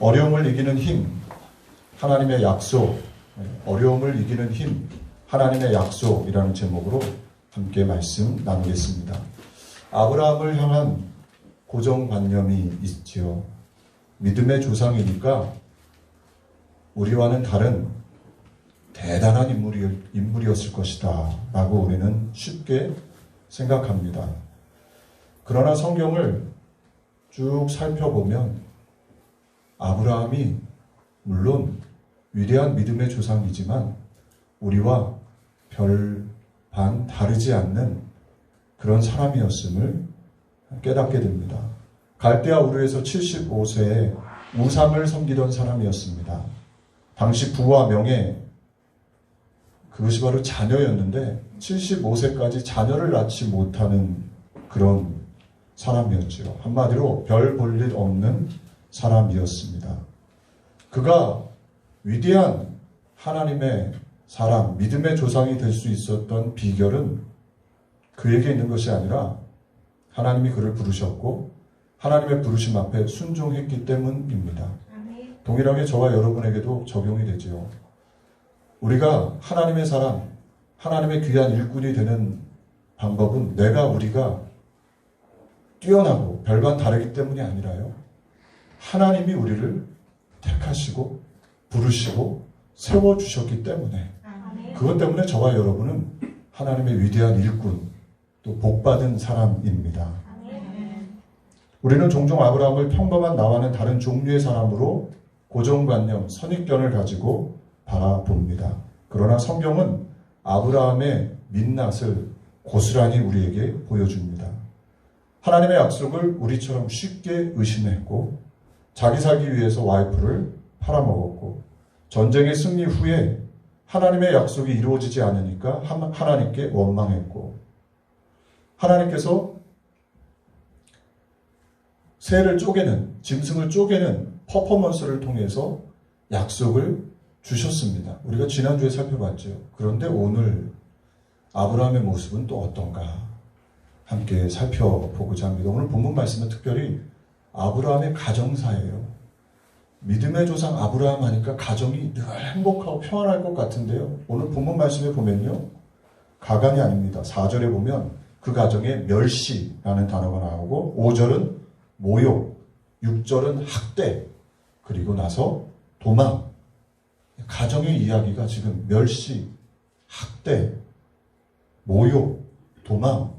어려움을 이기는 힘, 하나님의 약속, 어려움을 이기는 힘, 하나님의 약속이라는 제목으로 함께 말씀 나누겠습니다. 아브라함을 향한 고정관념이 있지요. 믿음의 조상이니까 우리와는 다른 대단한 인물이었을 것이다 라고 우리는 쉽게 생각합니다. 그러나 성경을 쭉 살펴보면 아브라함이 물론 위대한 믿음의 조상이지만 우리와 별반 다르지 않는 그런 사람이었음을 깨닫게 됩니다. 갈대아 우르에서 75세에 우상을 섬기던 사람이었습니다. 당시 부와 명예, 그것이 바로 자녀였는데 75세까지 자녀를 낳지 못하는 그런 사람이었죠. 한마디로 별 볼 일 없는 사람이었습니다. 그가 위대한 하나님의 사람, 믿음의 조상이 될 수 있었던 비결은 그에게 있는 것이 아니라 하나님이 그를 부르셨고 하나님의 부르심 앞에 순종했기 때문입니다. 동일하게 저와 여러분에게도 적용이 되지요. 우리가 하나님의 사람, 하나님의 귀한 일꾼이 되는 방법은 우리가 뛰어나고 별반 다르기 때문이 아니라요. 하나님이 우리를 택하시고 부르시고 세워주셨기 때문에 그것 때문에 저와 여러분은 하나님의 위대한 일꾼 또 복받은 사람입니다. 우리는 종종 아브라함을 평범한 나와는 다른 종류의 사람으로 고정관념, 선입견을 가지고 바라봅니다. 그러나 성경은 아브라함의 민낯을 고스란히 우리에게 보여줍니다. 하나님의 약속을 우리처럼 쉽게 의심했고 자기 살기 위해서 와이프를 팔아먹었고 전쟁의 승리 후에 하나님의 약속이 이루어지지 않으니까 하나님께 원망했고 하나님께서 새를 쪼개는, 짐승을 쪼개는 퍼포먼스를 통해서 약속을 주셨습니다. 우리가 지난주에 살펴봤죠. 그런데 오늘 아브라함의 모습은 또 어떤가 함께 살펴보고자 합니다. 오늘 본문 말씀은 특별히 아브라함의 가정사예요. 믿음의 조상 아브라함 하니까 가정이 늘 행복하고 평안할 것 같은데요. 오늘 본문 말씀에 보면요. 가관이 아닙니다. 4절에 보면 그 가정에 멸시라는 단어가 나오고 5절은 모욕, 6절은 학대, 그리고 나서 도망. 가정의 이야기가 지금 멸시, 학대, 모욕, 도망,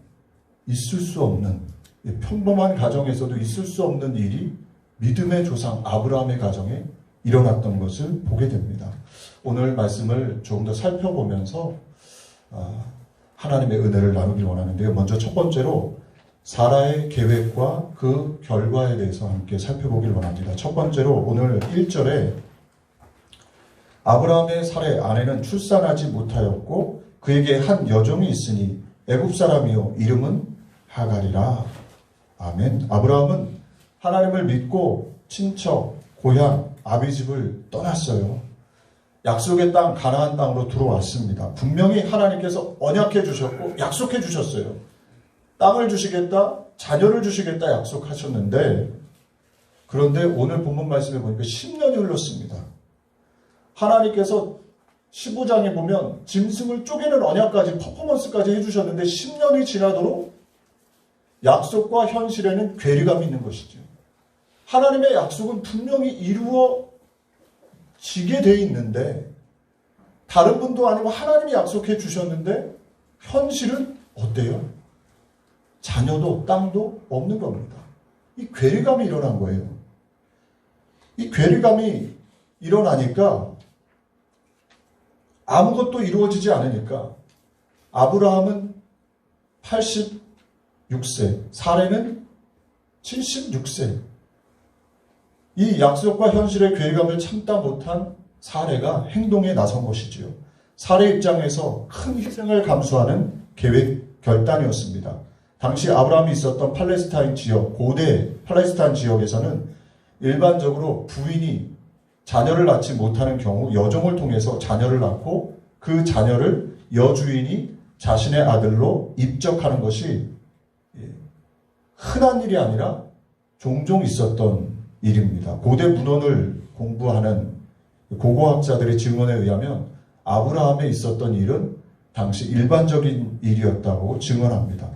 있을 수 없는, 평범한 가정에서도 있을 수 없는 일이 믿음의 조상 아브라함의 가정에 일어났던 것을 보게 됩니다. 오늘 말씀을 조금 더 살펴보면서 하나님의 은혜를 나누길 원하는데요. 먼저 첫 번째로 사라의 계획과 그 결과에 대해서 함께 살펴보길 원합니다. 첫 번째로 오늘 1절에 아브라함의 사례 아내는 출산하지 못하였고 그에게 한 여종이 있으니 애굽 사람이요 이름은 하갈이라. 아멘. 아브라함은 하나님을 믿고 친척, 고향, 아비집을 떠났어요. 약속의 땅 가나안 땅으로 들어왔습니다. 분명히 하나님께서 언약해 주셨고 약속해 주셨어요. 땅을 주시겠다, 자녀를 주시겠다 약속하셨는데 그런데 오늘 본문 말씀에 보니까 10년이 흘렀습니다. 하나님께서 15장에 보면 짐승을 쪼개는 언약까지 퍼포먼스까지 해주셨는데 10년이 지나도록 약속과 현실에는 괴리감이 있는 것이죠. 하나님의 약속은 분명히 이루어지게 돼 있는데 다른 분도 아니고 하나님이 약속해 주셨는데 현실은 어때요? 자녀도 땅도 없는 겁니다. 이 괴리감이 일어난 거예요. 이 괴리감이 일어나니까 아무것도 이루어지지 않으니까 아브라함은 86세, 사레는 76세. 이 약속과 현실의 괴리감을 참다 못한 사레가 행동에 나선 것이지요. 사레 입장에서 큰 희생을 감수하는 계획 결단이었습니다. 당시 아브라함이 있었던 팔레스타인 지역, 고대 팔레스타인 지역에서는 일반적으로 부인이 자녀를 낳지 못하는 경우 여종을 통해서 자녀를 낳고 그 자녀를 여주인이 자신의 아들로 입적하는 것이 흔한 일이 아니라 종종 있었던 일입니다. 고대 문헌을 공부하는 고고학자들의 증언에 의하면 아브라함에 있었던 일은 당시 일반적인 일이었다고 증언합니다.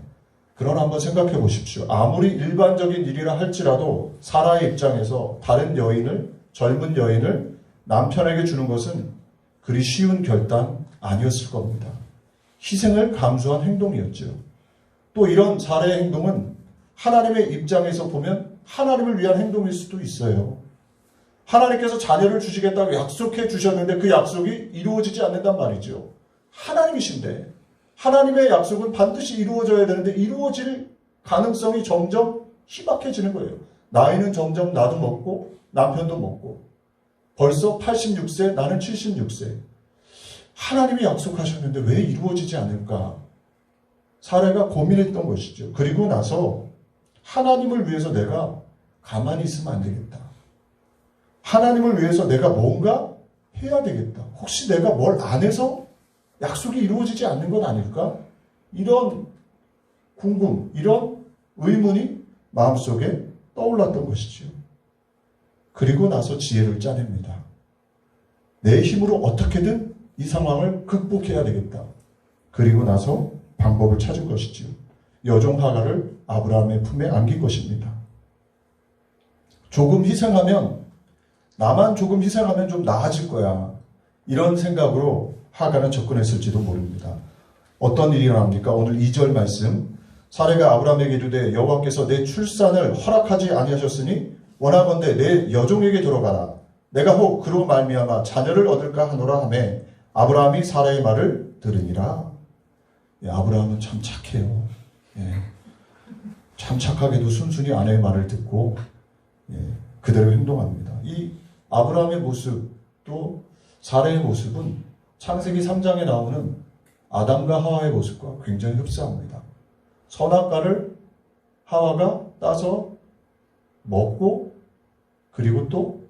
그러나 한번 생각해 보십시오. 아무리 일반적인 일이라 할지라도 사라의 입장에서 다른 여인을, 젊은 여인을 남편에게 주는 것은 그리 쉬운 결단 아니었을 겁니다. 희생을 감수한 행동이었죠. 또 이런 사라의 행동은 하나님의 입장에서 보면 하나님을 위한 행동일 수도 있어요. 하나님께서 자녀를 주시겠다고 약속해 주셨는데 그 약속이 이루어지지 않는단 말이죠. 하나님이신데 하나님의 약속은 반드시 이루어져야 되는데 이루어질 가능성이 점점 희박해지는 거예요. 나이는 점점 나도 먹고 남편도 먹고 벌써 86세, 나는 76세. 하나님이 약속하셨는데 왜 이루어지지 않을까? 사라가 고민했던 것이죠. 그리고 나서 하나님을 위해서 내가 가만히 있으면 안 되겠다. 하나님을 위해서 내가 뭔가 해야 되겠다. 혹시 내가 뭘 안 해서 약속이 이루어지지 않는 건 아닐까? 이런 궁금, 이런 의문이 마음속에 떠올랐던 것이죠. 그리고 나서 지혜를 짜냅니다. 내 힘으로 어떻게든 이 상황을 극복해야 되겠다. 그리고 나서 방법을 찾은 것이죠. 여종 하갈을 아브라함의 품에 안긴 것입니다. 조금 희생하면, 나만 조금 희생하면 좀 나아질 거야. 이런 생각으로 하갈은 접근했을지도 모릅니다. 어떤 일이 일어납니까? 오늘 2절 말씀. 사라가 아브라함에게 이르되 여호와께서 내 출산을 허락하지 아니하셨으니 원하건대 내 여종에게 들어가라. 내가 혹 그로 말미암아 자녀를 얻을까 하노라 하매 아브라함이 사라의 말을 들으니라. 예, 아브라함은 참 착해요. 예, 참 착하게도 순순히 아내의 말을 듣고 그대로 행동합니다. 이 아브라함의 모습 또 사라의 모습은 창세기 3장에 나오는 아담과 하와의 모습과 굉장히 흡사합니다. 선악과를 하와가 따서 먹고 그리고 또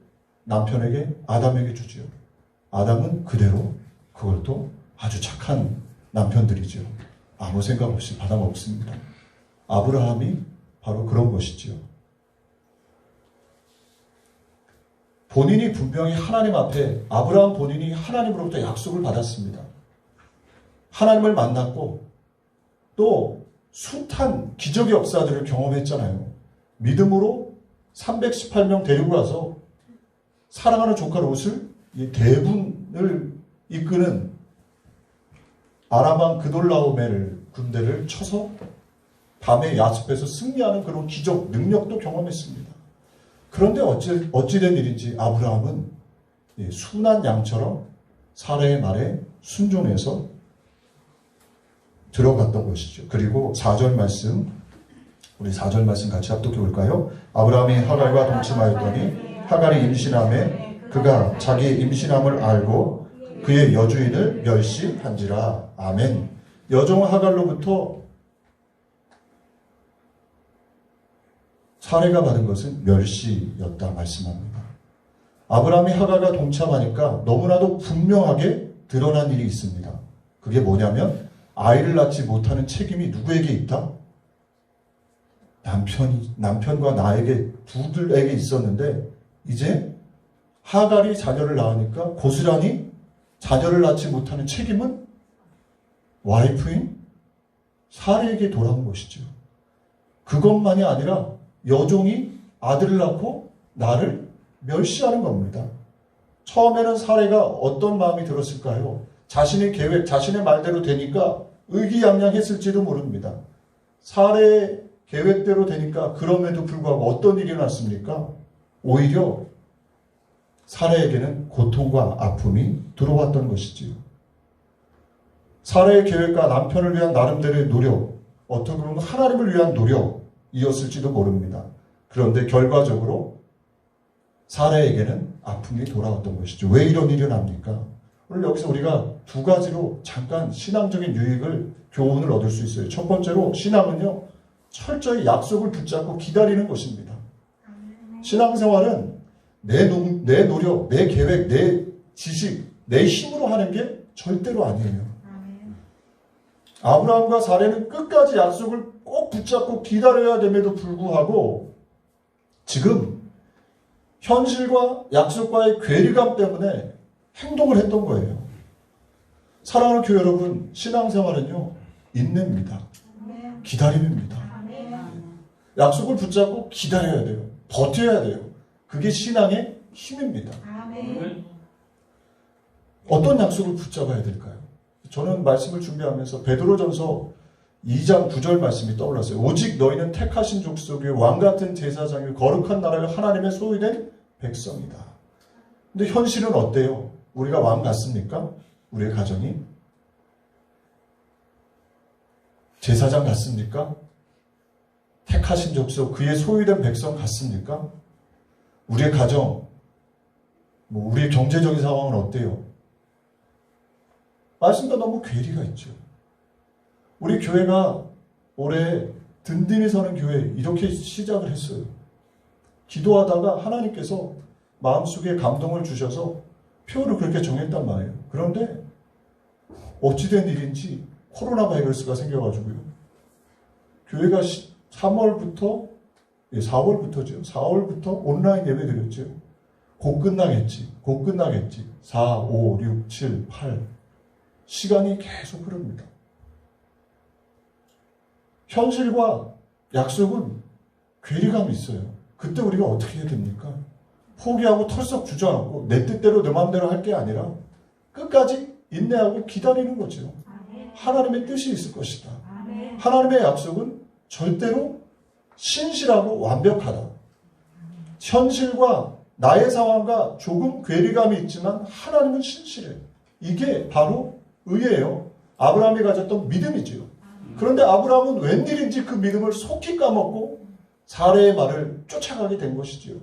남편에게 아담에게 주지요. 아담은 그대로 그걸 또 아주 착한 남편들이죠. 아무 생각 없이 받아 먹습니다. 아브라함이 바로 그런 것이지요. 본인이 분명히 하나님 앞에 아브라함 본인이 하나님으로부터 약속을 받았습니다. 하나님을 만났고 또 숱한 기적의 역사들을 경험했잖아요. 믿음으로 318명 데리고 가서 사랑하는 조카 롯을 대분을 이끄는 아람왕 그돌라오멜 군대를 쳐서 밤에 야습해서 승리하는 그런 기적 능력도 경험했습니다. 그런데 어찌된 일인지 아브라함은 순한 양처럼 사라의 말에 순종해서 들어갔던 것이죠. 그리고 4절 말씀, 우리 4절 말씀 같이 합독해 볼까요? 아브라함이 하갈과 동침하였더니 하갈이 임신함에 그가 자기의 임신함을 알고 그의 여주인을 멸시한지라. 아멘. 여종 하갈로부터 사례가 받은 것은 멸시였다 말씀합니다. 아브라함이 하갈과 동참하니까 너무나도 분명하게 드러난 일이 있습니다. 그게 뭐냐면 아이를 낳지 못하는 책임이 누구에게 있다? 남편과 나에게 두들에게 있었는데 이제 하갈이 자녀를 낳으니까 고스란히 자녀를 낳지 못하는 책임은 와이프인 사례에게 돌아온 것이죠. 그것만이 아니라 여종이 아들을 낳고 나를 멸시하는 겁니다. 처음에는 사례가 어떤 마음이 들었을까요? 자신의 계획, 자신의 말대로 되니까 의기양양했을지도 모릅니다. 사례의 계획대로 되니까 그럼에도 불구하고 어떤 일이 났습니까? 오히려 사례에게는 고통과 아픔이 들어왔던 것이지요. 사례의 계획과 남편을 위한 나름대로의 노력, 어떻게 보면 하나님을 위한 노력이었을지도 모릅니다. 그런데 결과적으로 사례에게는 아픔이 돌아왔던 것이죠. 왜 이런 일이 납니까? 오늘 여기서 우리가 두 가지로 잠깐 신앙적인 유익을, 교훈을 얻을 수 있어요. 첫 번째로 신앙은요, 철저히 약속을 붙잡고 기다리는 것입니다. 신앙생활은 내 노력, 내 계획, 내 지식, 내 힘으로 하는 게 절대로 아니에요. 아브라함과 사례는 끝까지 약속을 꼭 붙잡고 기다려야 됨에도 불구하고 지금 현실과 약속과의 괴리감 때문에 행동을 했던 거예요. 사랑하는 교회 여러분, 신앙생활은요, 인내입니다. 기다림입니다. 약속을 붙잡고 기다려야 돼요. 버텨야 돼요. 그게 신앙의 힘입니다. 어떤 약속을 붙잡아야 될까요? 저는 말씀을 준비하면서 베드로전서 2장 9절 말씀이 떠올랐어요. 오직 너희는 택하신 족속의 왕같은 제사장이 거룩한 나라의 하나님의 소유된 백성이다. 근데 현실은 어때요? 우리가 왕 같습니까? 우리의 가정이? 제사장 같습니까? 택하신 족속, 그의 소유된 백성 같습니까? 우리의 가정, 우리의 경제적인 상황은 어때요? 말씀도 너무 괴리가 있죠. 우리 교회가 올해 든든히 서는 교회 이렇게 시작을 했어요. 기도하다가 하나님께서 마음속에 감동을 주셔서 표를 그렇게 정했단 말이에요. 그런데 어찌된 일인지 코로나 바이러스가 생겨가지고요. 교회가 3월부터 4월부터 온라인 예배 드렸죠. 곧 끝나겠지. 4, 5, 6, 7, 8 시간이 계속 흐릅니다. 현실과 약속은 괴리감이 있어요. 그때 우리가 어떻게 해야 됩니까? 포기하고 털썩 주저앉고 내 뜻대로 내 마음대로 할 게 아니라 끝까지 인내하고 기다리는 거죠. 하나님의 뜻이 있을 것이다. 하나님의 약속은 절대로 신실하고 완벽하다. 현실과 나의 상황과 조금 괴리감이 있지만 하나님은 신실해. 이게 바로 의예요. 아브라함이 가졌던 믿음이지요. 그런데 아브라함은 웬일인지 그 믿음을 속히 까먹고 사례의 말을 쫓아가게 된 것이지요.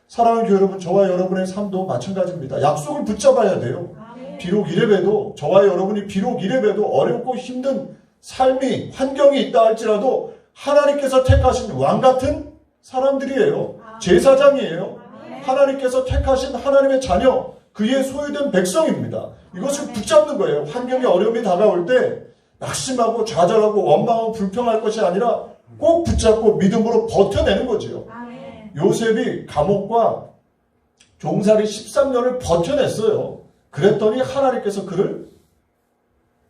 사랑하는 교회 여러분, 저와 여러분의 삶도 마찬가지입니다. 약속을 붙잡아야 돼요. 비록 이래봬도, 저와 여러분이 비록 이래봬도 어렵고 힘든 삶이, 환경이 있다 할지라도 하나님께서 택하신 왕같은 사람들이에요. 제사장이에요. 하나님께서 택하신 하나님의 자녀, 그의 소유된 백성입니다. 이것을 붙잡는 거예요. 환경의 어려움이 다가올 때 낙심하고 좌절하고 원망하고 불평할 것이 아니라 꼭 붙잡고 믿음으로 버텨내는 거지요. 요셉이 감옥과 종살이 13년을 버텨냈어요. 그랬더니 하나님께서 그를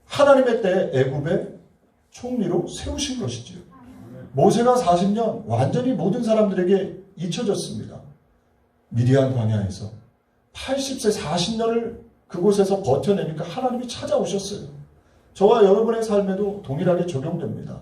하나님의 때 애굽의 총리로 세우신 것이지요. 모세가 40년 완전히 모든 사람들에게 잊혀졌습니다. 미디안 광야에서 80세 40년을 그곳에서 버텨내니까 하나님이 찾아오셨어요. 저와 여러분의 삶에도 동일하게 적용됩니다.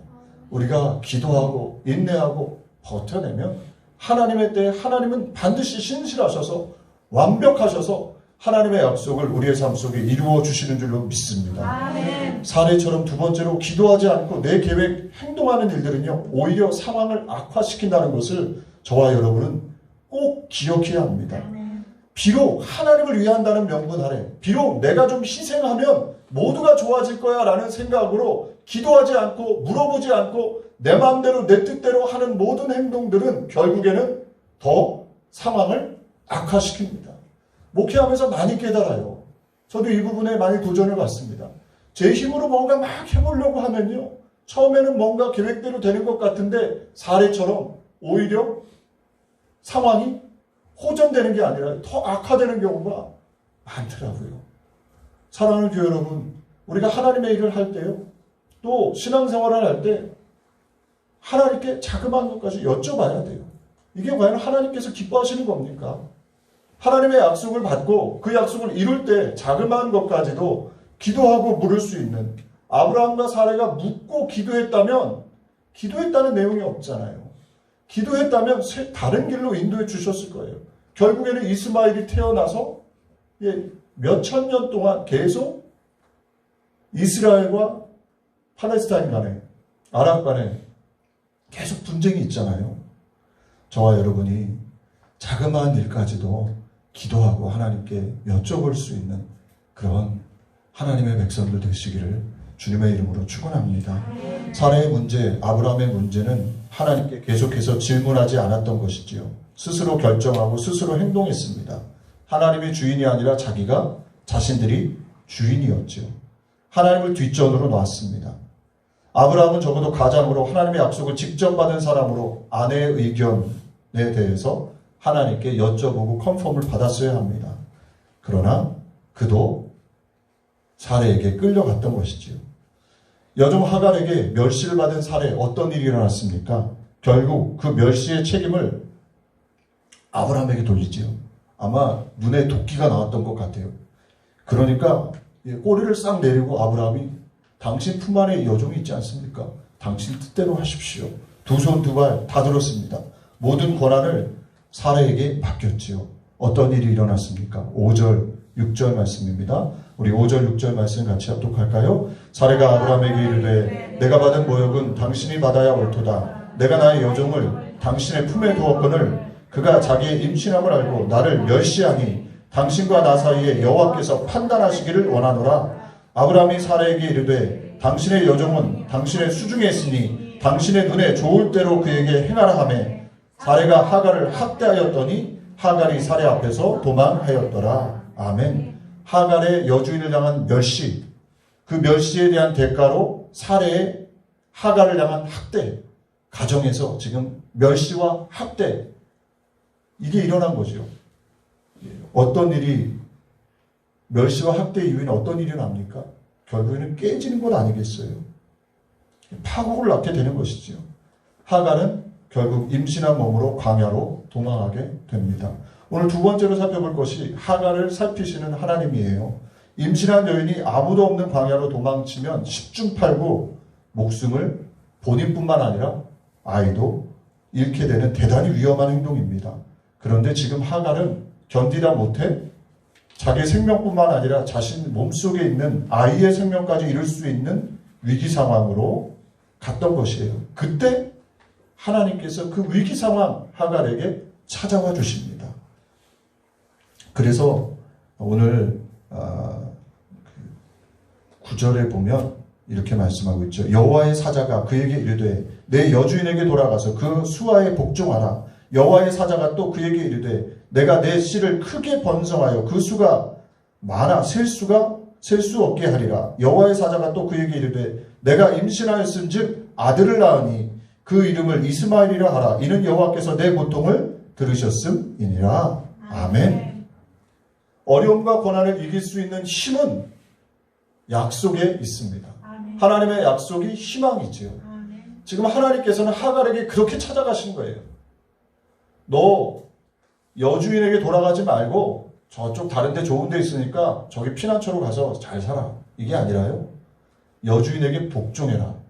우리가 기도하고 인내하고 버텨내면 하나님의 때에 하나님은 반드시 신실하셔서 완벽하셔서 하나님의 약속을 우리의 삶 속에 이루어 주시는 줄로 믿습니다. 아멘. 사례처럼 두 번째로 기도하지 않고 내 계획 행동하는 일들은요, 오히려 상황을 악화시킨다는 것을 저와 여러분은 꼭 기억해야 합니다. 아멘. 비록 하나님을 위한다는 명분 아래, 비록 내가 좀 희생하면 모두가 좋아질 거야 라는 생각으로 기도하지 않고 물어보지 않고 내 마음대로 내 뜻대로 하는 모든 행동들은 결국에는 더 상황을 악화시킵니다. 목회하면서 많이 깨달아요. 저도 이 부분에 많이 도전을 받습니다. 제 힘으로 뭔가 막 해보려고 하면요, 처음에는 뭔가 계획대로 되는 것 같은데 사례처럼 오히려 상황이 호전되는 게 아니라 더 악화되는 경우가 많더라고요. 사랑하는 교회 여러분, 우리가 하나님의 일을 할 때요, 또 신앙생활을 할 때 하나님께 자그마한 것까지 여쭤봐야 돼요. 이게 과연 하나님께서 기뻐하시는 겁니까? 하나님의 약속을 받고 그 약속을 이룰 때 자그마한 것까지도 기도하고 물을 수 있는, 아브라함과 사례가 묻고 기도했다면 기도했다는 내용이 없잖아요. 기도했다면 다른 길로 인도해 주셨을 거예요. 결국에는 이스마엘이 태어나서 몇천 년 동안 계속 이스라엘과 팔레스타인 간에, 아랍 간에 계속 분쟁이 있잖아요. 저와 여러분이 자그마한 일까지도 기도하고 하나님께 여쭤볼 수 있는 그런 하나님의 백성들 되시기를 주님의 이름으로 축원합니다. 사례의 문제, 아브라함의 문제는 하나님께 계속해서 질문하지 않았던 것이지요. 스스로 결정하고 스스로 행동했습니다. 하나님의 주인이 아니라 자신들이 주인이었지요. 하나님을 뒷전으로 놨습니다. 아브라함은 적어도 가장으로 하나님의 약속을 직접 받은 사람으로 아내의 의견에 대해서 하나님께 여쭤보고 컨펌을 받았어야 합니다. 그러나 그도 사례에게 끌려갔던 것이지요. 여종 하갈에게 멸시를 받은 사례 어떤 일이 일어났습니까? 결국 그 멸시의 책임을 아브라함에게 돌리지요. 아마 눈에 도끼가 나왔던 것 같아요. 그러니까 꼬리를 싹 내리고 아브라함이 당신 품 안에 여종이 있지 않습니까? 당신 뜻대로 하십시오. 두 손 두 발 다 들었습니다. 모든 권한을 사례에게 맡겼지요. 어떤 일이 일어났습니까? 5절, 6절 말씀입니다. 우리 5절, 6절 말씀 같이 합독할까요? 사례가 아브라함에게 이르되 내가 받은 모욕은 당신이 받아야 옳도다. 내가 나의 여종을 당신의 품에 두었거늘 그가 자기의 임신함을 알고 나를 멸시하니 당신과 나 사이에 여호와께서 판단하시기를 원하노라. 아브라함이 사례에게 이르되 당신의 여종은 당신의 수중에 있으니 당신의 눈에 좋을 대로 그에게 행하라 하매 사례가 하갈을 학대하였더니 하갈이 사례 앞에서 도망하였더라. 아멘. 하갈의 여주인을 향한 멸시, 그 멸시에 대한 대가로 사례의 하갈을 향한 학대, 가정에서 지금 멸시와 학대, 이게 일어난 거죠. 어떤 일이, 멸시와 학대 이후에는 어떤 일이 납니까? 결국에는 깨지는 건 아니겠어요? 파국을 낳게 되는 것이죠. 하갈은 결국 임신한 몸으로 광야로 도망하게 됩니다. 오늘 두 번째로 살펴볼 것이 하갈을 살피시는 하나님이에요. 임신한 여인이 아무도 없는 광야로 도망치면 10중 8구 목숨을 본인뿐만 아니라 아이도 잃게 되는 대단히 위험한 행동입니다. 그런데 지금 하갈은 견디다 못해 자기 생명뿐만 아니라 자신 몸속에 있는 아이의 생명까지 잃을 수 있는 위기 상황으로 갔던 것이에요. 그때 하나님께서 그 위기 상황 하갈에게 찾아와 주십니다. 그래서 오늘 9절에 보면 이렇게 말씀하고 있죠. 여호와의 사자가 그에게 이르되 내 여주인에게 돌아가서 그 수하에 복종하라. 여호와의 사자가 또 그에게 이르되 내가 내 씨를 크게 번성하여 그 수가 많아 셀 수 없게 하리라. 여호와의 사자가 또 그에게 이르되 내가 임신하였은즉 아들을 낳으니 그 이름을 이스마엘이라 하라. 이는 여호와께서 내 고통을 들으셨음이니라. 아멘. 어려움과 고난을 이길 수 있는 힘은 약속에 있습니다. 아멘. 하나님의 약속이 희망이지요. 아멘. 지금 하나님께서는 하갈에게 그렇게 찾아가신 거예요. 너 여주인에게 돌아가지 말고 저쪽 다른 데 좋은 데 있으니까 저기 피난처로 가서 잘 살아. 이게 아니라요. 여주인에게 복종해라.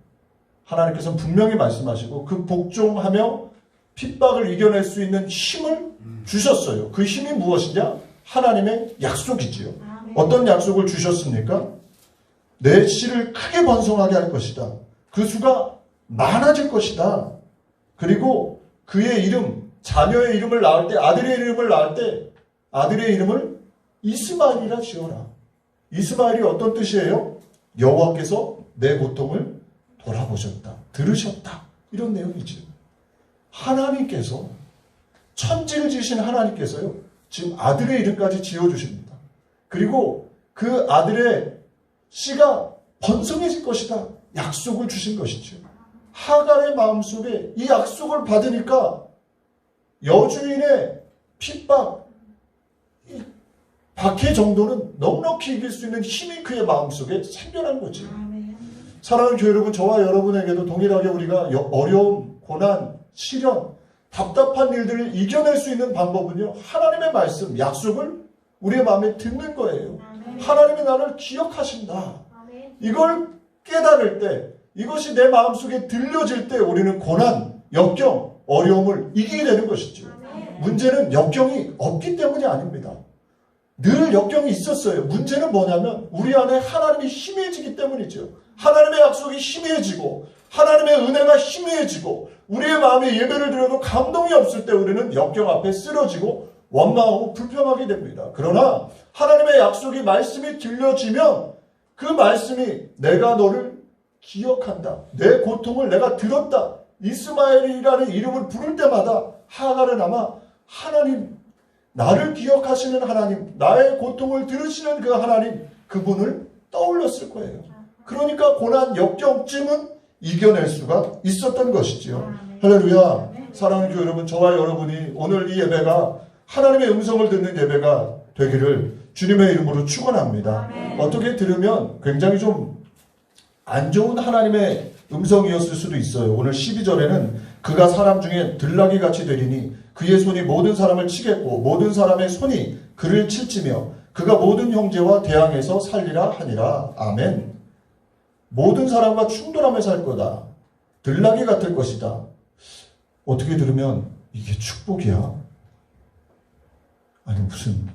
하나님께서는 분명히 말씀하시고 그 복종하며 핍박을 이겨낼 수 있는 힘을 주셨어요. 그 힘이 무엇이냐? 하나님의 약속이지요. 어떤 약속을 주셨습니까? 내 씨를 크게 번성하게 할 것이다. 그 수가 많아질 것이다. 그리고 그의 이름, 자녀의 이름을 낳을 때, 아들의 이름을 낳을 때 아들의 이름을 이스마엘이라 지어라. 이스마엘이 어떤 뜻이에요? 여호와께서 내 고통을 돌아보셨다. 들으셨다. 이런 내용이죠. 하나님께서 천지를 지으신 하나님께서요. 지금 아들의 이름까지 지어주십니다. 그리고 그 아들의 씨가 번성해질 것이다. 약속을 주신 것이죠. 하갈의 마음속에 이 약속을 받으니까 여주인의 핍박, 박해 정도는 넉넉히 이길 수 있는 힘이 그의 마음속에 생겨난 거죠. 사랑하는 교회 여러분, 저와 여러분에게도 동일하게 우리가 어려움, 고난, 시련, 답답한 일들을 이겨낼 수 있는 방법은요. 하나님의 말씀, 약속을 우리의 마음에 듣는 거예요. 하나님이 나를 기억하신다. 이걸 깨달을 때, 이것이 내 마음속에 들려질 때 우리는 고난, 역경, 어려움을 이기게 되는 것이죠. 문제는 역경이 없기 때문이 아닙니다. 늘 역경이 있었어요. 문제는 뭐냐면 우리 안에 하나님이 희미해지기 때문이죠. 하나님의 약속이 희미해지고 하나님의 은혜가 희미해지고 우리의 마음에 예배를 드려도 감동이 없을 때 우리는 역경 앞에 쓰러지고 원망하고 불평하게 됩니다. 그러나 하나님의 약속이 말씀이 들려지면 그 말씀이 내가 너를 기억한다. 내 고통을 내가 들었다. 이스마엘이라는 이름을 부를 때마다 하갈은 아마 하나님, 나를 기억하시는 하나님, 나의 고통을 들으시는 그 하나님, 그분을 떠올렸을 거예요. 그러니까 고난, 역경쯤은 이겨낼 수가 있었던 것이지요. 할렐루야. 사랑하는 교회 여러분, 저와 여러분이 오늘 이 예배가 하나님의 음성을 듣는 예배가 되기를 주님의 이름으로 축원합니다. 어떻게 들으면 굉장히 좀 안 좋은 하나님의 음성이었을 수도 있어요. 오늘 12절에는 그가 사람 중에 들나귀 같이 되리니 그의 손이 모든 사람을 치겠고 모든 사람의 손이 그를 칠지며 그가 모든 형제와 대항해서 살리라 하니라. 아멘. 모든 사람과 충돌하며 살 거다. 들나귀 같을 것이다. 어떻게 들으면 이게 축복이야? 아니 무슨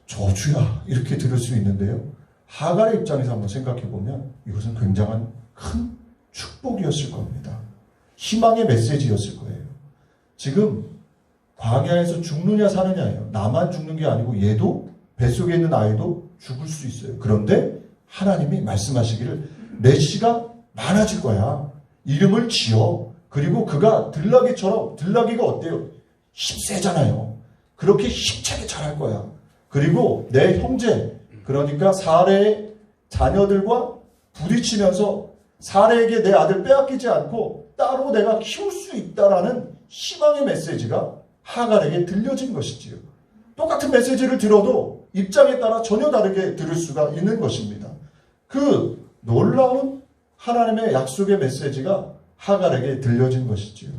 저주야? 이렇게 들을 수 있는데요. 하갈의 입장에서 한번 생각해 보면 이것은 굉장한 큰 축복이었을 겁니다. 희망의 메시지였을 거예요. 지금 광야에서 죽느냐 사느냐예요. 나만 죽는 게 아니고 얘도 뱃속에 있는 아이도 죽을 수 있어요. 그런데 하나님이 말씀하시기를 내 씨가 많아질 거야. 이름을 지어. 그리고 그가 들나귀처럼, 들나귀가 어때요? 힘세잖아요. 그렇게 힘차게 자랄 거야. 그리고 내 형제, 그러니까 사레의 자녀들과 부딪히면서 사레에게 내 아들 빼앗기지 않고 따로 내가 키울 수 있다라는 희망의 메시지가 하갈에게 들려진 것이지요. 똑같은 메시지를 들어도 입장에 따라 전혀 다르게 들을 수가 있는 것입니다. 그 놀라운 하나님의 약속의 메시지가 하갈에게 들려진 것이지요.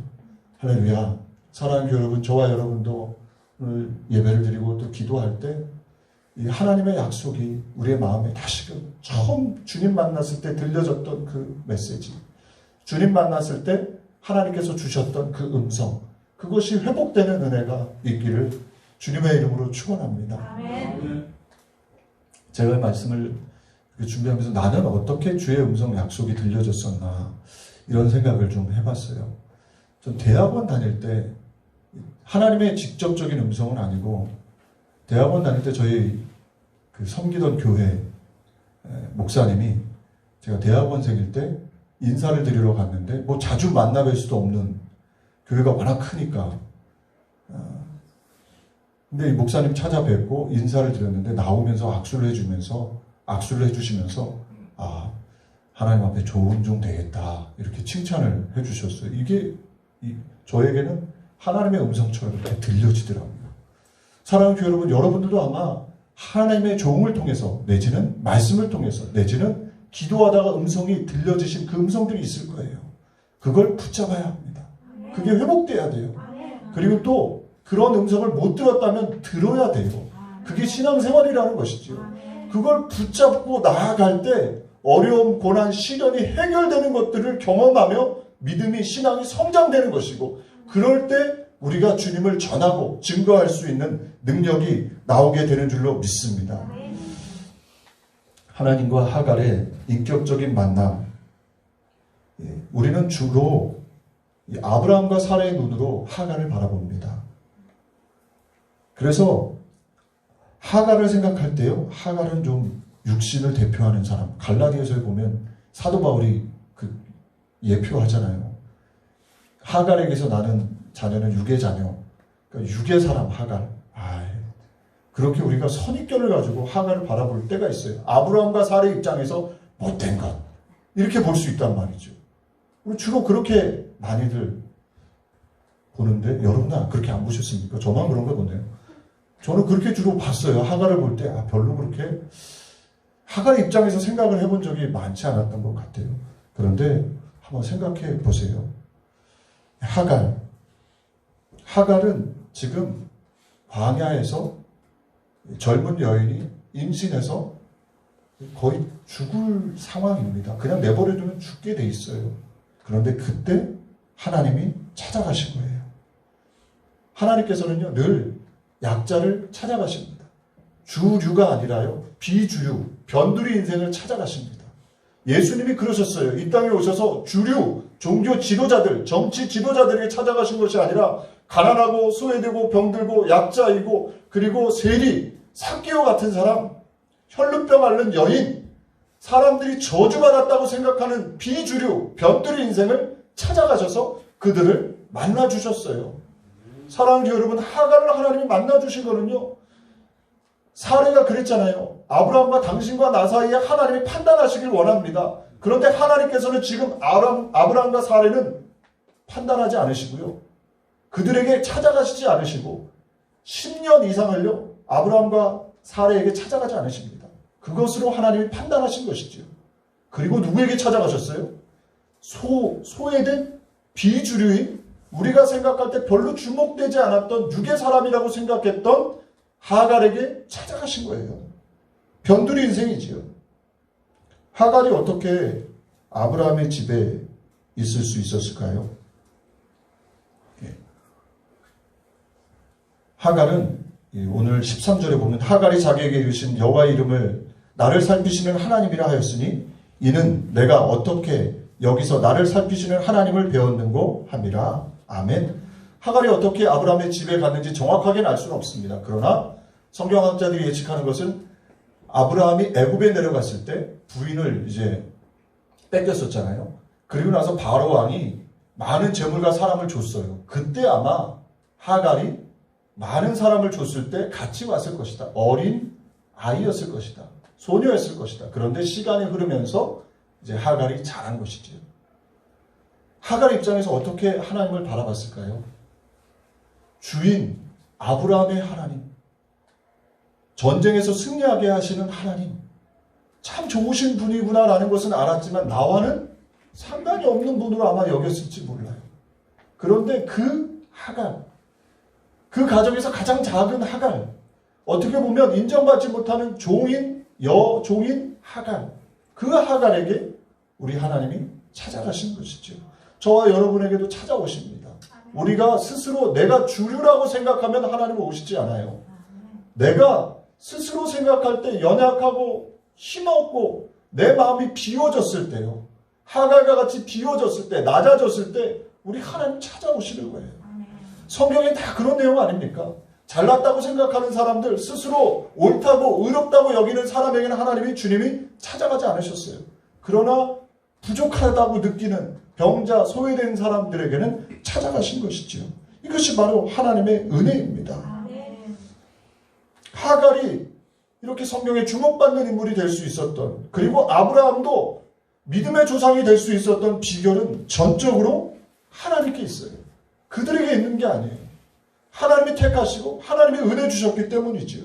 할렐루야. 사랑하는 교회 여러분, 저와 여러분도 오늘 예배를 드리고 또 기도할 때 이 하나님의 약속이 우리의 마음에 다시금 처음 주님 만났을 때 들려졌던 그 메시지, 주님 만났을 때 하나님께서 주셨던 그 음성, 그것이 회복되는 은혜가 있기를 주님의 이름으로 축원합니다. 아멘. 제가 말씀을 준비하면서 나는 어떻게 주의 음성 약속이 들려졌었나 이런 생각을 좀 해봤어요. 전 대학원 다닐 때 하나님의 직접적인 음성은 아니고 대학원 다닐 때 저희 그 섬기던 교회 목사님이 제가 대학원생일 때 인사를 드리러 갔는데 뭐 자주 만나 뵐 수도 없는 교회가 워낙 크니까 근데 이 목사님 찾아뵙고 인사를 드렸는데 나오면서 악수를 해주시면서 아 하나님 앞에 좋은 종 되겠다 이렇게 칭찬을 해주셨어요. 이게 저에게는 하나님의 음성처럼 이렇게 들려지더라고요. 사랑하는 교회 여러분, 여러분들도 아마 하나님의 종을 통해서 내지는 말씀을 통해서 내지는 기도하다가 음성이 들려지신 그 음성들이 있을 거예요. 그걸 붙잡아야 합니다. 그게 회복돼야 돼요. 그리고 또 그런 음성을 못 들었다면 들어야 돼요. 그게 신앙생활이라는 것이죠. 그걸 붙잡고 나아갈 때 어려움, 고난, 시련이 해결되는 것들을 경험하며 믿음이, 신앙이 성장되는 것이고 그럴 때 우리가 주님을 전하고 증거할 수 있는 능력이 나오게 되는 줄로 믿습니다. 하나님과 하갈의 인격적인 만남. 우리는 주로 아브라함과 사라의 눈으로 하갈을 바라봅니다. 그래서 하갈을 생각할 때요, 하갈은 좀 육신을 대표하는 사람. 갈라디아서에 보면 사도 바울이 그 예표하잖아요. 하갈에게서 나는 자녀는 육의 자녀. 그러니까 육의 사람 하갈. 그렇게 우리가 선입견을 가지고 하갈을 바라볼 때가 있어요. 아브라함과 사라의 입장에서 못된 것. 이렇게 볼 수 있단 말이죠. 우리 주로 그렇게 많이들 보는데 여러분은 그렇게 안 보셨습니까? 저만 그런가 보네요. 저는 그렇게 주로 봤어요. 하갈을 볼 때 별로 그렇게 하갈 입장에서 생각을 해본 적이 많지 않았던 것 같아요. 그런데 한번 생각해 보세요. 하갈은 지금 광야에서 젊은 여인이 임신해서 거의 죽을 상황입니다. 그냥 내버려두면 죽게 돼 있어요. 그런데 그때 하나님이 찾아가신 거예요. 하나님께서는요, 늘 약자를 찾아가십니다. 주류가 아니라요, 비주류, 변두리 인생을 찾아가십니다. 예수님이 그러셨어요. 이 땅에 오셔서 주류, 종교 지도자들, 정치 지도자들에게 찾아가신 것이 아니라 가난하고 소외되고 병들고 약자이고 그리고 세리, 삭개오 같은 사람, 혈루병 앓는 여인, 사람들이 저주받았다고 생각하는 비주류, 변두리 인생을 찾아가셔서 그들을 만나주셨어요. 사랑하는 여러분, 하갈을 하나님이 만나주신 거는요, 사례가 그랬잖아요. 아브라함과 당신과 나 사이에 하나님이 판단하시길 원합니다. 그런데 하나님께서는 지금 아브라함과 사례는 판단하지 않으시고요, 그들에게 찾아가시지 않으시고 10년 이상을요 아브라함과 사레에게 찾아가지 않으십니다. 그것으로 하나님이 판단하신 것이지요. 그리고 누구에게 찾아가셨어요? 소외된 비주류인 우리가 생각할 때 별로 주목되지 않았던 육의 사람이라고 생각했던 하갈에게 찾아가신 거예요. 변두리 인생이지요. 하갈이 어떻게 아브라함의 집에 있을 수 있었을까요? 하갈은 오늘 13절에 보면 하갈이 자기에게 이르신 여호와의 이름을 나를 살피시는 하나님이라 하였으니 이는 내가 어떻게 여기서 나를 살피시는 하나님을 배웠는고 함이라. 아멘. 하갈이 어떻게 아브라함의 집에 갔는지 정확하게는 알 수는 없습니다. 그러나 성경학자들이 예측하는 것은 아브라함이 애굽에 내려갔을 때 부인을 이제 뺏겼었잖아요. 그리고 나서 바로 왕이 많은 재물과 사람을 줬어요. 그때 아마 하갈이 많은 사람을 줬을 때 같이 왔을 것이다. 어린 아이였을 것이다. 소녀였을 것이다. 그런데 시간이 흐르면서 이제 하갈이 자란 것이지요. 하갈 입장에서 어떻게 하나님을 바라봤을까요? 주인 아브라함의 하나님, 전쟁에서 승리하게 하시는 하나님, 참 좋으신 분이구나라는 것은 알았지만 나와는 상관이 없는 분으로 아마 여겼을지 몰라요. 그런데 그 하갈, 그 가정에서 가장 작은 하갈, 어떻게 보면 인정받지 못하는 여종인 하갈, 그 하갈에게 우리 하나님이 찾아가신 것이죠. 저와 여러분에게도 찾아오십니다. 우리가 스스로 내가 주류라고 생각하면 하나님은 오시지 않아요. 내가 스스로 생각할 때 연약하고 힘없고 내 마음이 비워졌을 때요. 하갈과 같이 비워졌을 때, 낮아졌을 때 우리 하나님 찾아오시는 거예요. 성경에 다 그런 내용 아닙니까? 잘났다고 생각하는 사람들, 스스로 옳다고 의롭다고 여기는 사람에게는 하나님이 주님이 찾아가지 않으셨어요. 그러나 부족하다고 느끼는 병자, 소외된 사람들에게는 찾아가신 것이지요. 이것이 바로 하나님의 은혜입니다. 하갈이 이렇게 성경에 주목받는 인물이 될 수 있었던, 그리고 아브라함도 믿음의 조상이 될 수 있었던 비결은 전적으로 하나님께 있어요. 그들에게 있는 게 아니에요. 하나님이 택하시고 하나님이 은혜 주셨기 때문이지요.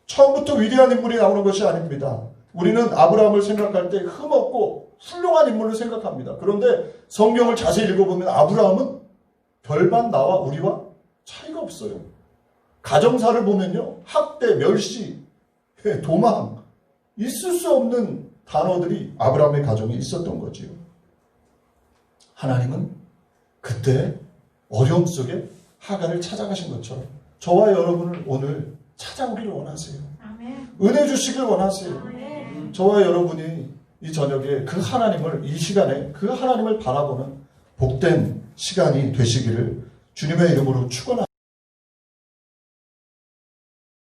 처음부터 위대한 인물이 나오는 것이 아닙니다. 우리는 아브라함을 생각할 때 흠없고 훌륭한 인물로 생각합니다. 그런데 성경을 자세히 읽어보면 아브라함은 별반 나와 우리와 차이가 없어요. 가정사를 보면요, 학대, 멸시, 도망, 있을 수 없는 단어들이 아브라함의 가정에 있었던 거지요. 하나님은 그때 어려움 속에 하갈을 찾아가신 것처럼 저와 여러분을 오늘 찾아오기를 원하세요. 아멘. 은혜 주시길 원하세요. 아멘. 저와 여러분이 이 저녁에 그 하나님을, 이 시간에 그 하나님을 바라보는 복된 시간이 되시기를 주님의 이름으로 축원합니다.